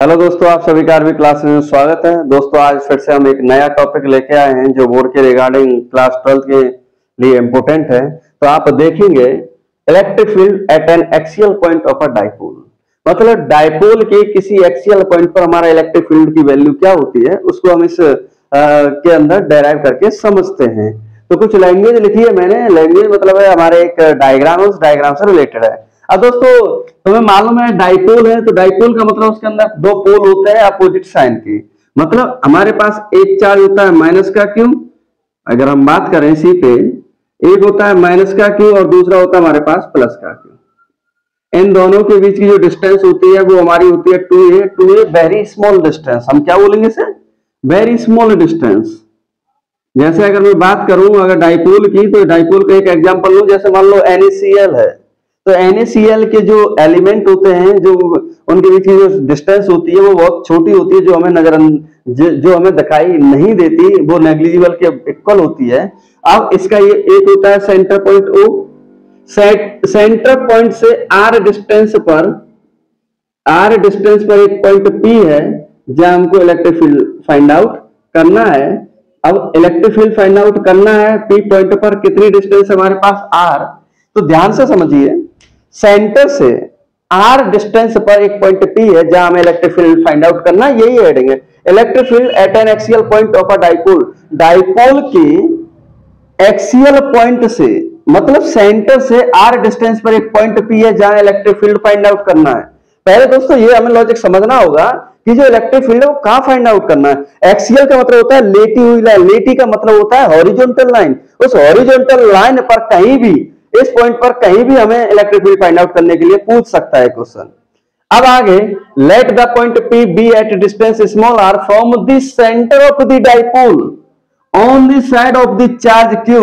Hello दोस्तों, आप सभी का आरवी क्लास में स्वागत है। दोस्तों आज फिर से हम एक नया टॉपिक लेके आए हैं जो बोर्ड के रिगार्डिंग क्लास 12 के लिए इम्पोर्टेंट है। तो आप देखेंगे electric field at N axial point of a dipole, मतलब डाइपोल के किसी एक्सियल पॉइंट पर हमारा इलेक्ट्रिक फील्ड की वैल्यू क्या होती है उसको हम इस के अंदर डेराइव करके समझते हैं। तो कुछ लैंग्वेज लिखी है मैंने, लैंग्वेज मतलब है हमारे एक डायग्राम है, उस डायग्राम से रिलेटेड है। अब दोस्तों तुम्हें मालूम है डाइपोल है, तो डाइपोल का मतलब उसके अंदर दो पोल होते हैं अपोजिट साइन के। मतलब हमारे पास एक चार्ज होता है माइनस का क्यू, अगर हम बात करें इसी पे, एक होता है माइनस का क्यू और दूसरा होता है हमारे पास प्लस का क्यू। इन दोनों के बीच की जो डिस्टेंस होती है वो हमारी होती है 2a। 2a very small distance, हम क्या बोलेंगे इसे, वेरी स्मॉल डिस्टेंस। जैसे अगर मैं बात करूं अगर डाइपोल की, तो डाइपोल का एक एग्जांपल लूं, जैसे मान लो NaCl है, तो NaCl के जो एलिमेंट होते हैं, जो उनके बीच की जो डिस्टेंस होती है वो बहुत छोटी होती है, जो हमें जो हमें दिखाई नहीं देती, वो नेग्लिजिबल के इक्वल होती है। अब इसका ये एक होता है centre point O, centre point से r डिस्टेंस पर एक पॉइंट P है जहां हमको इलेक्ट्रिक फील्ड फाइंड आउट करना है। अब इलेक्ट्रिक फील्ड फाइंड आउट करना है P पॉइंट पर, कितनी डिस्टेंस हमारे पास r, तो ध्यान से समझिए, सेंटर से r डिस्टेंस पर एक पॉइंट P है जहां हमें इलेक्ट्रिक फील्ड फाइंड आउट करना है, यही हेडिंग है। Electric field at N axial point of a dipole, dipole की एक्सियल पॉइंट से मतलब सेंटर से r डिस्टेंस पर एक पॉइंट P है जहां इलेक्ट्रिक फील्ड फाइंड आउट करना है। पहले दोस्तों ये हमें लॉजिक समझना होगा कि जो इलेक्ट्रिक फील्ड है वो कहां फाइंड आउट करना है। एक्सियल का मतलब होता है लेटी हुई लाइन, लेटी का मतलब होता है हॉरिजॉन्टल लाइन। उस हॉरिजॉन्टल लाइन पर कहीं भी, इस पॉइंट पर कहीं भी हमें इलेक्ट्रिक फील्ड फाइंड आउट करने के लिए पूछ सकता है क्वेश्चन। अब आगे, let the point P be at distance small r from the centre of the dipole on the side of the charge q,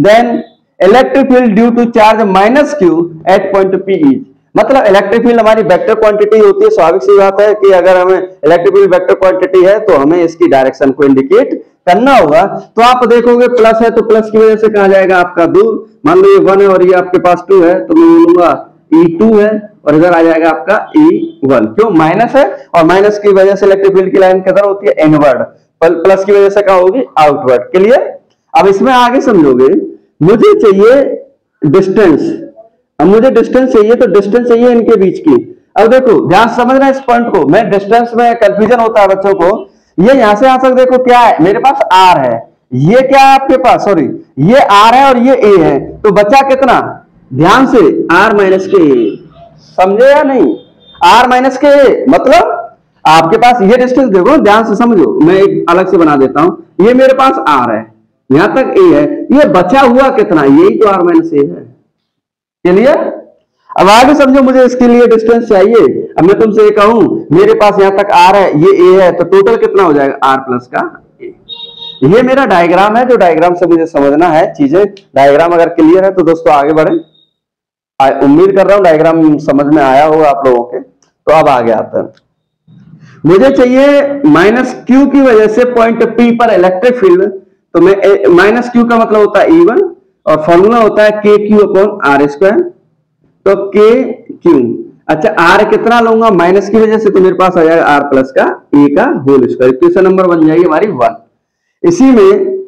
then electric field due to charge minus q at point P is. मतलब electric field हमारी vector quantity होती है। स्वाभाविक सी बात है कि अगर हमें इलेक्ट्रिक फील्ड वेक्टर क्वांटिटी है तो हमें इसकी डायरेक्शन को इंडिकेट करना होगा। तो आप देखोगे प्लस है तो प्लस की वजह से कहा जाएगा आपका दूर। मान लो ये 1 है और ये आपके पास 2 है, तो मैं बोलूंगा E2 है और इधर आ जाएगा आपका E1। क्यों, माइनस है और माइनस की वजह से इलेक्ट्रिक फील्ड की लाइन किधर होती है, इनवर्ड, प्लस की वजह से क्या होगी, आउटवर्ड। क्लियर। अब इसमें आगे समझोगे, मुझे चाहिए डिस्टेंस, अब मुझे डिस्टेंस चाहिए, तो डिस्टेंस चाहिए इनके बीच की। अब देखो ध्यान समझना इस पॉइंट को, मैं डिस्टेंस में कंफ्यूजन होता है बच्चों को। ये यहां से यहां तक देखो क्या है, मेरे पास r है, ये क्या है आपके पास, सॉरी ये r है और ये a है, तो बचा कितना, ध्यान से r माइनस के a, समझे या नहीं, r माइनस के a, मतलब आपके पास ये डिस्टेंस देखो, ध्यान से समझो, मैं एक अलग से बना देता हूं। ये मेरे पास r है, यहां तक a है, ये बचा हुआ कितना, यही तो r माइनस a है। क्लियर। अब आगे समझो, मुझे इसके लिए डिस्टेंस चाहिए। अब मैं तुमसे ये कहूं मेरे पास यहां तक r है, ये a है, तो टोटल कितना हो जाएगा, r प्लस का a। ये मेरा डायग्राम है, जो डायग्राम से मुझे समझना है चीजें। डायग्राम अगर क्लियर है तो दोस्तों आगे बढ़े। उम्मीद कर रहा हूं डायग्राम समझ में आया होगा आप लोगों के। तो अब आगे आता है, मुझे चाहिए माइनस क्यू की वजह से पॉइंट P पर इलेक्ट्रिक फील्ड। तो मैं माइनस क्यू का मतलब होता है E1 और फॉर्मूला होता है KQ अपॉन R स्क्वायर। तो KQ, अच्छा R कितना लूंगा, माइनस की वजह से, तो मेरे पास आ जाएगा R प्लस का A का होल स्क्वायर। इक्वेशन नंबर बन जाएगी हमारी 1। इसी में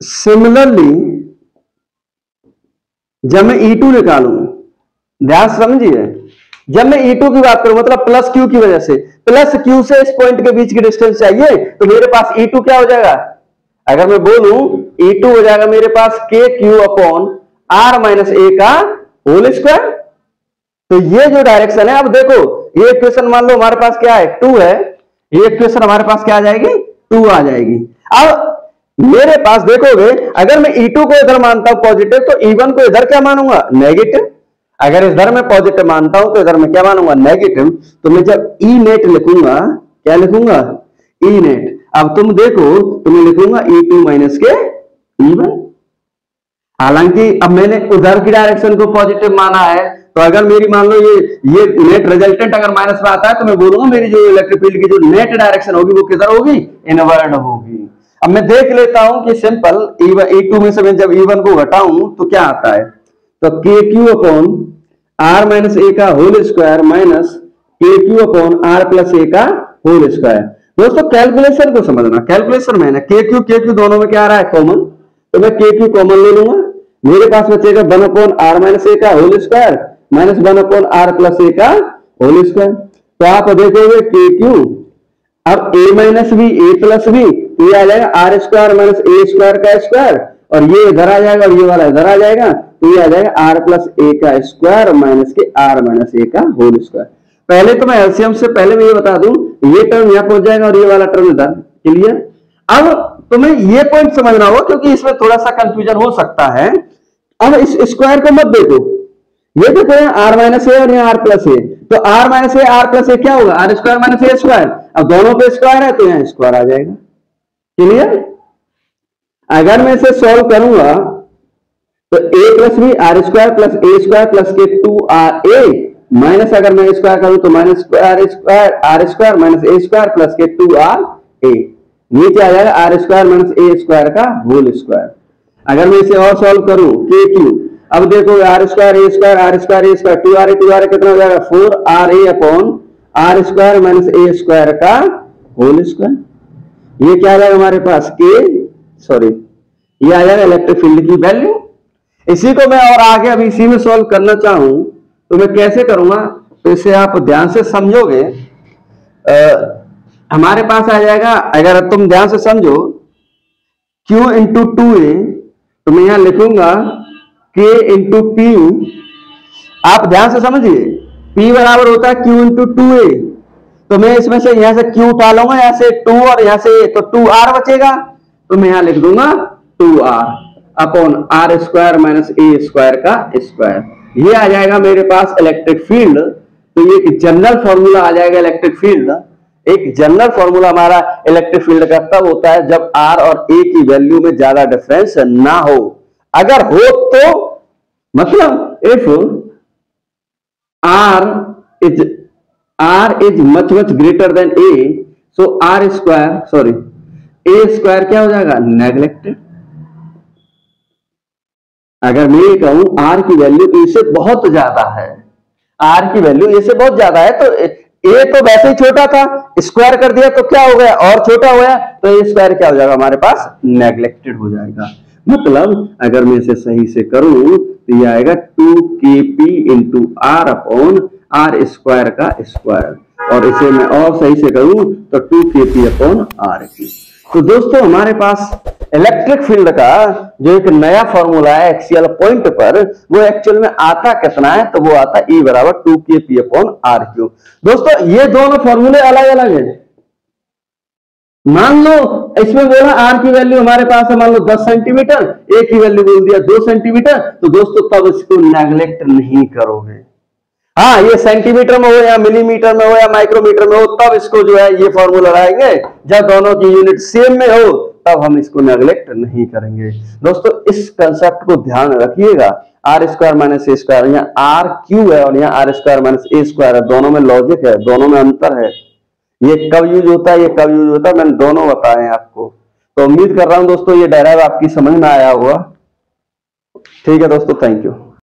सिमिलरली जब मैं E2 निकालूं, ध्यान समझिए, जब मैं E2 की बात करूं मतलब प्लस Q की वजह से, प्लस Q से इस पॉइंट के बीच की डिस्टेंस चाहिए, तो मेरे पास E2 क्या हो जाएगा, अगर मैं बोलूं E2 हो जाएगा मेरे पास KQ upon R minus A का होल स्क्वायर। तो ये जो डायरेक्शन है, अब देखो ये इक्वेशन मान लो हमारे पास क्या है, 2 है, ये इक्वेशन हमारे पास क्या आ जाएगी, 2 आ जाएगी। अब मेरे पास देखोगे, अगर मैं E2 को इधर मानता हूं पॉजिटिव, तो E1 को इधर क्या मानूंगा, नेगेटिव। अगर इधर मैं पॉजिटिव मानता हूं तो इधर मैं क्या मानूंगा, नेगेटिव। तो मैं जब E नेट लिखूंगा, क्या लिखूंगा, E नेट। अब तुम देखो, तो मैं लिखूंगा E2 माइनस के E1। हालांकि अब मैंने उधर की डायरेक्शन को पॉजिटिव माना है, तो अगर मेरी मान लो ये नेट रिजल्टेंट अगर माइनस में आता है, तो मैं बोलूंगा मेरी जो इलेक्ट्रिक फील्ड की जो नेट डायरेक्शन होगी वो किधर होगी, इनवर्ड होगी। अब मैं देख लेता हूं कि सिंपल E2 में से मैं जब E1 को घटाऊं तो क्या आता है, तो KQ upon R minus A का whole square minus KQ upon R plus A का होल स्क्वायर। दोस्तों कैलकुलेशन को समझना, कैलकुलेशन में ना के क्यू दोनों में क्या आ रहा है कॉमन, तो मैं के क्यू कॉमन ले लूंगा, मेरे पास बचेगा 1 अपॉन आर माइनस ए का whole square minus 1 upon r plus a का होल स्क्वायर। तो आप देखोगे के क्यू, अब a minus b a plus b, ये आ जाएगा आर स्क्वायर माइनस ए स्क्वायर का स्क्वायर, और ये इधर आ जाएगा और ये वाला इधर आ जाएगा, तो ये आ जाएगा आर प्लस ए का स्क्वायर माइनस के आर माइनस ए का होल स्क्वायर। पहले तो मैं एलसीएम से पहले मैं ये बता दूं, ये टर्म यहां पहुंच जाएगा और ये वाला टर्म इधर। क्लियर? अब तुम्हें ये पॉइंट समझना होगा क्योंकि इसमें थोड़ा सा कंफ्यूजन हो सकता है। अब इस स्क्वायर को मत देखो, ये देखो यहाँ आर माइनस ए और यहाँ आर प्लस ए, तो r minus a r plus a क्या होगा, आर स्क्वायर माइनस ए स्क्वायर। अब दोनों पे स्क्वायर है तो यहाँ स्क्वायर आ जाएगा। क्लियर? अगर मैं इसे सॉल्व करूंगा तो a plus b r square plus a square plus के 2 ए माइनस, अगर मैं स्क्वायर करूं तो minus square are square minus A square plus के 2r ए, नीचे आ जाएगा आर स्क्वायर माइनस ए स्क्वायर का होल स्क्वायर। अगर मैं इसे और सॉल्व करूं के क्यू, अब देखो R square A square are square A square 2r कितना हो जाएगा 4ra upon R square minus ए स्क्वायर का होल स्क्वायर। ये क्या आ जाएगा हमारे पास के ये आ जाएगा इलेक्ट्रिक फील्ड की वैल्यू। इसी को मैं और आगे अभी इसी में सॉल्व करना चाहूं तो मैं कैसे करूंगा, तो इसे आप ध्यान से समझोगे। हमारे पास आ जाएगा, अगर तुम ध्यान से समझो, Q इंटू 2a, तो मैं यहां लिखूंगा K इंटू पी। आप ध्यान से समझिए, P बराबर होता है Q इंटू 2a, तो मैं इसमें से यहां से Q उठा लूंगा, यहां से 2 और यहां से तो 2r बचेगा, तो मैं यहां लिख दूंगा 2r upon R square minus ए स्क्वायर का स्क्वायर। ये आ जाएगा मेरे पास इलेक्ट्रिक फील्ड। तो ये एक जनरल फॉर्मूला आ जाएगा इलेक्ट्रिक फील्ड। एक जनरल फॉर्मूला हमारा इलेक्ट्रिक फील्ड का तब होता है जब आर और ए की वैल्यू में ज्यादा डिफरेंस ना हो। अगर हो तो मतलब if R is much greater than A, so A square क्या हो जाएगा, नेग्लेक्टेड। अगर मैं ये कहूं आर की वैल्यू ए से बहुत ज्यादा है, आर की वैल्यू ए से बहुत ज्यादा है, तो ए तो वैसे ही छोटा था, स्क्वायर कर दिया तो क्या हो गया, और छोटा हो गया, तो ए स्क्वायर क्या हो जाएगा हमारे पास, नेग्लेक्टेड हो जाएगा। मतलब अगर मैं इसे सही से करूं तो ये आएगा 2kp into R upon R square का स्क्वायर, और इसे मैं और सही से करूं तो 2kp अपॉन आर की। तो दोस्तों हमारे पास इलेक्ट्रिक फील्ड का जो एक नया फॉर्मूला है एक्सियल पॉइंट पर, वो एक्चुअल में आता कितना है, तो वो आता E बराबर 2kp अपॉन आर क्यू। दोस्तों ये दोनों फॉर्मूले अलग अलग हैं। मान लो इसमें बोला आर की वैल्यू हमारे पास है मान लो 10 सेंटीमीटर, ए की वैल्यू बोल दिया 2 सेंटीमीटर, तो दोस्तों तब इसको नेग्लेक्ट नहीं करोगे। हाँ, ये सेंटीमीटर में हो या मिलीमीटर में हो या माइक्रोमीटर में हो, तब इसको जो है ये फॉर्मूला लगाएंगे। जब दोनों की यूनिट सेम में हो तब हम इसको नेग्लेक्ट नहीं करेंगे। दोस्तों इस कंसेप्ट को ध्यान रखिएगा। आर स्क्वायर माइनस ए स्क्वायर, यहाँ आर क्यू है और यहाँ आर स्क्वायर माइनस ए स्क्वायर है, दोनों में लॉजिक है, दोनों में अंतर है। ये कब यूज होता है, ये कब यूज होता है, मैंने दोनों बताए हैं आपको। तो उम्मीद कर रहा हूं दोस्तों ये डायग्राम आपकी समझ में आया होगा। ठीक है दोस्तों, थैंक यू।